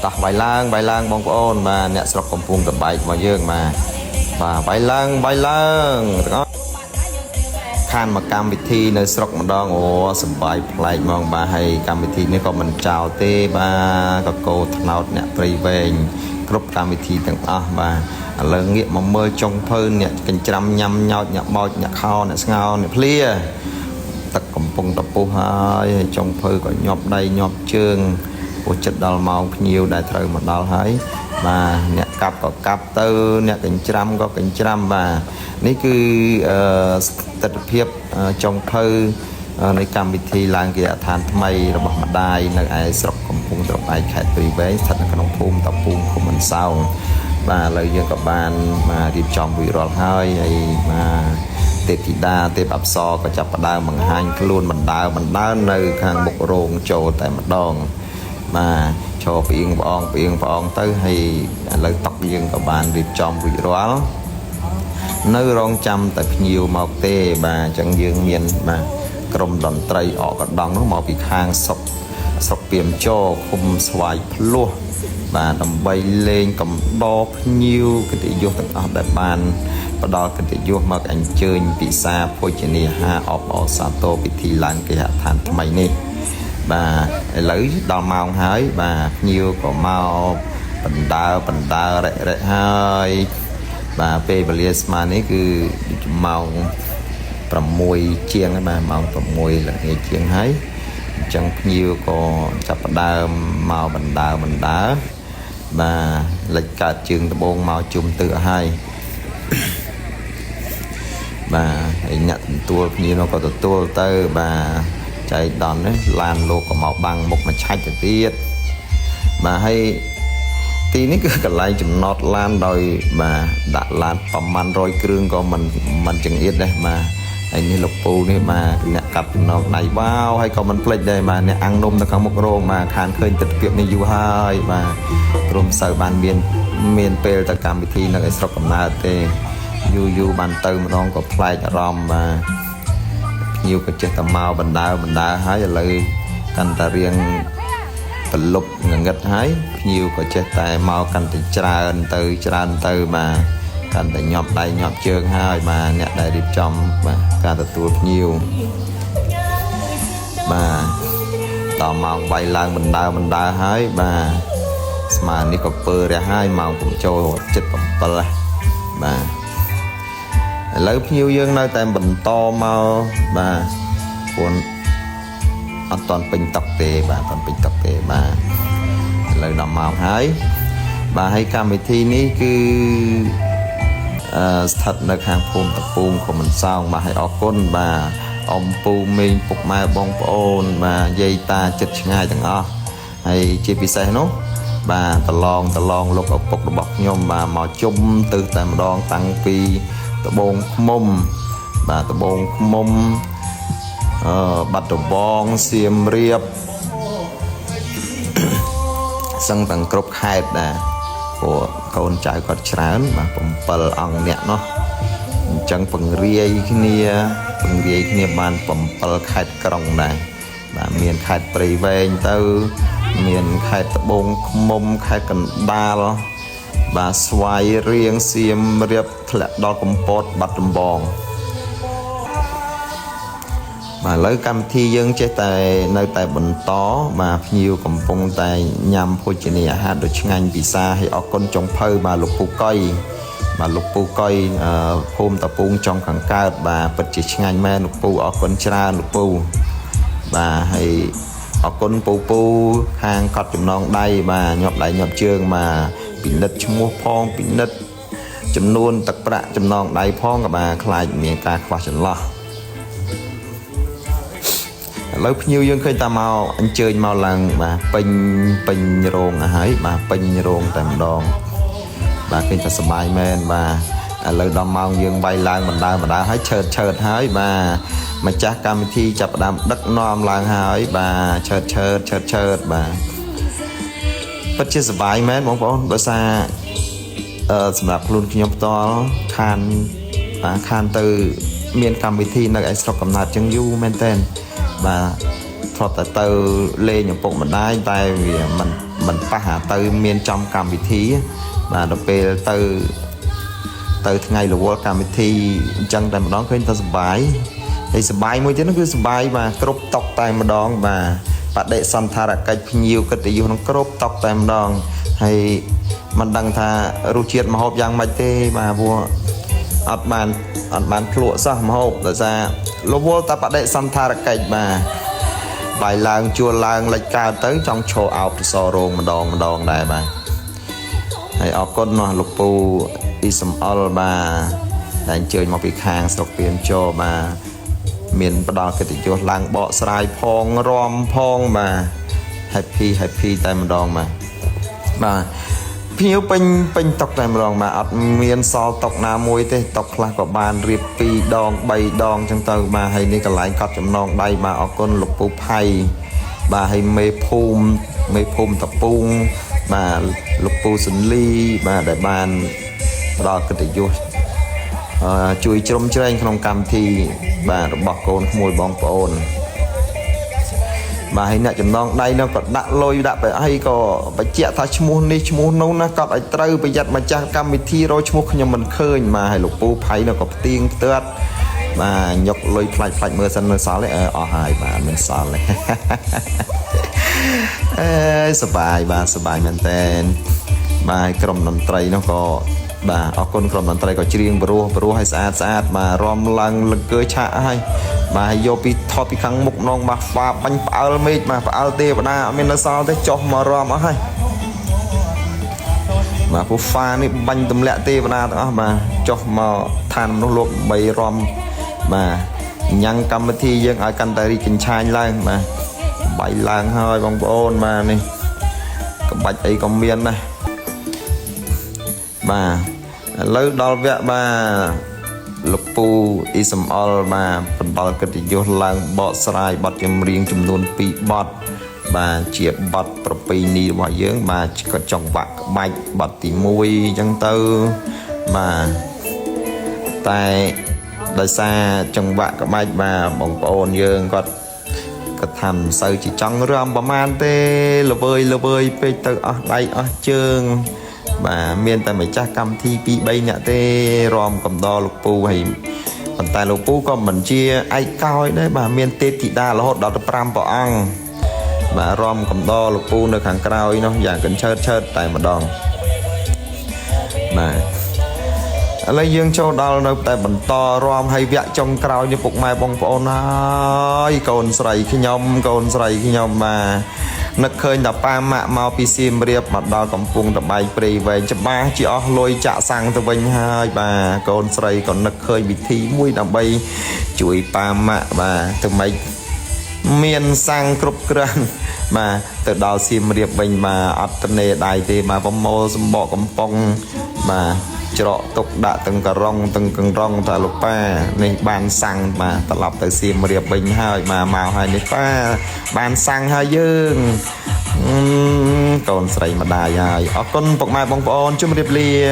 តោះបាយឡើងបងប្អូនបាទអ្នកស្រុកកំពុងតបែកមកយើងបាទបាយឡើងទាំងអស់ខានមកកម្មវិធីនៅស្រុកម្ដងអូសប្បាយប្លែកហ្មងបាទហើយកម្មវិធីនេះក៏មិនចោលទេបាទក៏កោថ្នោតអ្នកព្រៃវែងគ្រប់កម្មវិធីទាំងអស់បាទឥឡូវងាកមកមើលចុងភៅអ្នកកញ្ច្រាំញ៉ាំញោចអ្នកបោចអ្នកខោអ្នកស្ងោអ្នកភ្លាទឹកកំពុងតពុះហើយចុងភៅក៏ញាប់ដៃញាប់ជើងពោះចិត្តដល់ម៉ោងភ្ញៀវដែលត្រូវមកដល់ហើយបាទអ្នកកាប់ក៏កាប់ទៅអ្នកកញ្ច្រាំក៏កញ្ច្រាំបាទនេះគឺទស្សនភាពចុងភៅនៃកម្មវិធីឡើងគេអដ្ឋានថ្មីរបស់ម្ដាយនៅឯស្រុកកំពង់ត្របែកខេត្តព្រៃវែងស្ថិតនៅក្នុងភូមិតាពុងឃុំអន្សោងបាទឥឡូវយើងក៏បានរៀបចំរួចរាល់ហើយបាទទេពធីតាទេពអប្សរក៏ចាប់ផ្ដើមបង្ហាញខ្លួនបណ្ដើនៅខាងមុខរោងចូលតែម្ដងបាទឈរផ្អៀងផ្អងទៅហើយឥឡូវតុកយើងក៏បានរៀបចំរួចរាល់នៅរងចាំតែភ្ញៀវមកទេបាទអញ្ចឹងយើងមានបាទក្រុមតន្ត្រីអកកណ្ដង់នោះមកពីខាងស្រុកពីមចរឃុំស្វាយភ្លោះបាទដើម្បីលេងកំដរភ្ញៀវកិត្តិយសទាំងអស់ដែលបានផ្ដល់កិត្តិយសមកអញ្ជើញពិសាភោជនាហារអបអរសាទរពិធីឡើងគេហដ្ឋានថ្មីនេះបាទឥឡូវដល់ម៉ោងហើយបាទភ្ញៀវក៏មកបណ្ដើរៈហើយបាទពេលវេលាស្មើនេះគឺម៉ោង6ជាងហើយបាទម៉ោង6ល្ងាចជាងហើយអញ្ចឹងភ្ញៀវក៏ចាប់ផ្ដើមមកបណ្ដើបាទលិចកើតជើងដបងមកជុំទើហើយបាទហើយអ្នកទទួលភ្ញៀវនោះក៏ទទួលទៅបាទចៃដន្យនេះឡានលោកក៏មកបាំងមុខមកឆាច់ទៅទៀតបាទហើយទីនេះគឺកន្លែងចំណតឡានដោយបាទដាក់ឡានប្រមាណ100គ្រឿងក៏មិនចង្អៀតដែរបាទហើយនេះលោកពូនេះបាទអ្នកកាប់ចំណងដៃវ៉ាវហើយក៏មិនភ្លេចដែរបាទអ្នកអាំងនំនៅខាងមុខរោងបាទខានឃើញទស្សនភាពនេះយូរហើយបាទព្រមសូវបានមានពេលទៅកម្មវិធីនៅឯស្រុកកំណើតទេយូរបានទៅម្ដងក៏ប្លែកអារម្មណ៍បាទភ្ញៀវក៏ចេះតែមកបណ្ដើហើយឥឡូវកាន់តែរៀងប្រលប់ងងឹតហើយភ្ញៀវក៏ចេះតែមកកាន់តែច្រើនទៅបាទកាន់តែញាប់ដៃញាប់ជើងហើយបាទអ្នកដែលរៀបចំបាទការទទួលភ្ញៀវបាទដល់ម៉ោងវាយឡើងបណ្ដើហើយបាទស្មើនេះក៏ពើរះហើយម៉ោង7ចូល7:07បាទឥឡូវភ្ញៀវយើងនៅតែបន្តមកបាទព្រោះអត់តាន់ពេញតុកទេបាទឥឡូវដល់ម៉ោងហើយបាទហើយកម្មវិធីនេះគឺស្ថិតនៅខាងភូមិតាពុងឃុំអន្សោងបាទហើយអរគុណបាទអ៊ំពូមេងពុកម៉ែបងប្អូនបាទយាយតាចិត្តឆ្ងាយទាំងអស់ហើយជាពិសេសនោះបាទតឡងលោកឪពុករបស់ខ្ញុំបាទមកជុំទៅតែម្ដងតាំងពីត្បូងឃ្មុំបាទត្បូងឃ្មុំបាត់ដំបងសៀមរាបសឹងទាំងគ្រប់ខេត្តដែរព្រោះកូនចៅគាត់ច្រើនបាទ7អង្គអ្នកនោះអញ្ចឹងពង្រាយគ្នាបាន7ខេត្តក្រុងដែរបាទមានខេត្តព្រៃវែងទៅមានខេត្តត្បូងឃ្មុំខេត្តកណ្ដាលបាទស្វាយរៀងសៀមរាបធ្លាក់ដល់កំពតបាត់ដំបងបាទឥឡូវកម្មវិធីយើងចេះតែនៅតែបន្តបាទភ្ញៀវកំពុងតែញ៉ាំភោជនីយអាហារដ៏ឆ្ងាញ់ពិសាហើយអរគុណចុងភៅបាទលោកពូកុយភូមិតាពុងចុងខាងកើតបាទពិតជាឆ្ងាញ់មែនលោកពូអរគុណច្រើនលោកពូបាទហើយអរគុណពូខាងកត់ចំណងដៃបាទញាប់ដៃញាប់ជើងបាទពិនិត្យឈ្មោះផងពិនិត្យចំនួនទឹកប្រាក់ចំណងដៃផងក៏បាទខ្លាចមានការខ្វះចន្លោះឥឡូវភ្ញៀវយើងឃើញតែមកអញ្ជើញមកឡើងបាទពេញរោងហើយបាទពេញរោងតែម្ដងបាទឃើញតែសប្បាយមែនបាទឥឡូវដល់ម៉ោងយើងវាយឡើងបណ្ដើហើយឆើតហើយបាទម្ចាស់កម្មវិធីចាប់ផ្ដើមដឹកនាំឡើងហើយបាទឆើតបាទពិតជាសប្បាយមែនបងប្អូនដោយសារសម្រាប់ខ្លួនខ្ញុំផ្ទាល់ខានទៅមានកម្មវិធីនៅឯស្រុកកំណើតចឹងយូរមែនតើបាទធ្លាប់តែទៅលេងឪពុកម្ដាយតែវា mình pa hả từ miền trong cầm vị thí mà nó về từ ngày là vô cầm vị thi chân tại một đón khơi ta sải thì sải mới chứ nó cứ sải mà crop tóc tại một đón và bạn để săn tha là cách nhiều cái tiêu nó crop tóc tại một đón hay mình đăng tha ru chiết mà hộp giang mạch tê mà vua ọt bàn lụa sao mà hộp là ra lô vô ta bạn để săn tha là cách mà bài làng chua làng lệch cao tới trong show out so rôn một đòn này mà hay ở con nó lục pu ism all mà đánh chơi một việc hàng sọc tiền cho mà miền bắt đầu cái tình cho làng bọ sài phong rom phong mà happy tại một đòn mà phiếu pin tóc tại một đòn mà ở miền sau tóc nam môi thế tóc là có bàn riệp pi đòn bay đòn trong tàu mà hayนี่ก็หลายcọt trong non đây mà ở con lục pu phay bà hay mê phum tập pung mà lục pu sừng ly mà đại bàn đó cái tình vô chui trong chơi không cầm thì bà bọc con môi bong ôn bà hay nè chấm non đây nó còn đã lôi đã phải hay có phải chẹt thay chmu nấu nó có phải trâu phải giặt mà cha cầm thì rồi chmu nhưng mình khơi mà hay lục pu phay nó có tiếng tớt mà nhọc lôi phai mưa sân mưa xáo lại ở hai bà mình xáo lạiสบายมันแต่มากรมดนตรีnó có bà ở conกรมดนตรีก็เชียงบรูให้สะอาดมารอมลังเกยชะให้มาโยปีทอปีขังมุกน้องมาฝาบังเปล่าเมฆมาเปล่าเตปนาเมนซาเตจอกมารอมให้มาผู้ฟ้านี่บังตำแหละเตปนาต่อมาจอกมาทานนุ่งลบใบรอมมายังกรรมที่ยังไอ้กันแต่ริกินชายล่างมาใบล่างให้บางโอนมานี่ก็ใบไอ้กอมเมียนนะมาแล้วดอลเวะมาลูกปูอิสมอลมาเป็นบอลกติโยล่างบอสไลบอดจำเรียงจำนวนปีบอดมาเจียบบอดประปีนี้ว่าเยอะมาก็จงบักใบบอดตีมวยจังเตอมาแต่ได้ซาจังหวะกับไม่มาบองโอนเยิงก็ทำสื่อchỉ trong rơmประมาณเต้ละเบยไปเตอได้เจิงmà miền tại mấy cha cầm thi pi bay nhạ tê rom cầm đo lục pu hay còn tại lục pu có mình chia ai coi đấy bà miền tê thị đa là hốt đó tập ram bỏ ăn mà rom cầm đo lục pu nơi hàng cao nó dạng cần chơi tại một đòn mà lấy dương châu đào nơi tại bẩn to rom hay vẽ trong cao như phục mai bông phôn ai cồn sậy khi nhom màนึกเคยแต่ป้ามาเมาปีซีมเรียบมาดอกับปุงแต่ใบปรีไว้จะบ้าจีอ๋อลอยจะสั่งตัวเป็นให้บ่าก่อนใส่ก่อนนึกเคยวิธีมุ้ยแต่ใบจุยป้ามาบ่าทำไมเมียนสั่งกรุบกรันมาแต่ดาวซีมเรียบเป็นมาอัตเนได้ตีมาพมโมสมบอกกับปองมาเจาะตกดะตึงกระรองแต่ลูกป้าในบ้านสั่งมาตลอดแต่ซีมเรียบเป็นให้มาเมาให้ในป้าบ้านสั่งให้ยืงก่อนใส่มาได้ยายเอาก้นปกไม้บองปอนจุ่มเรียบเรีย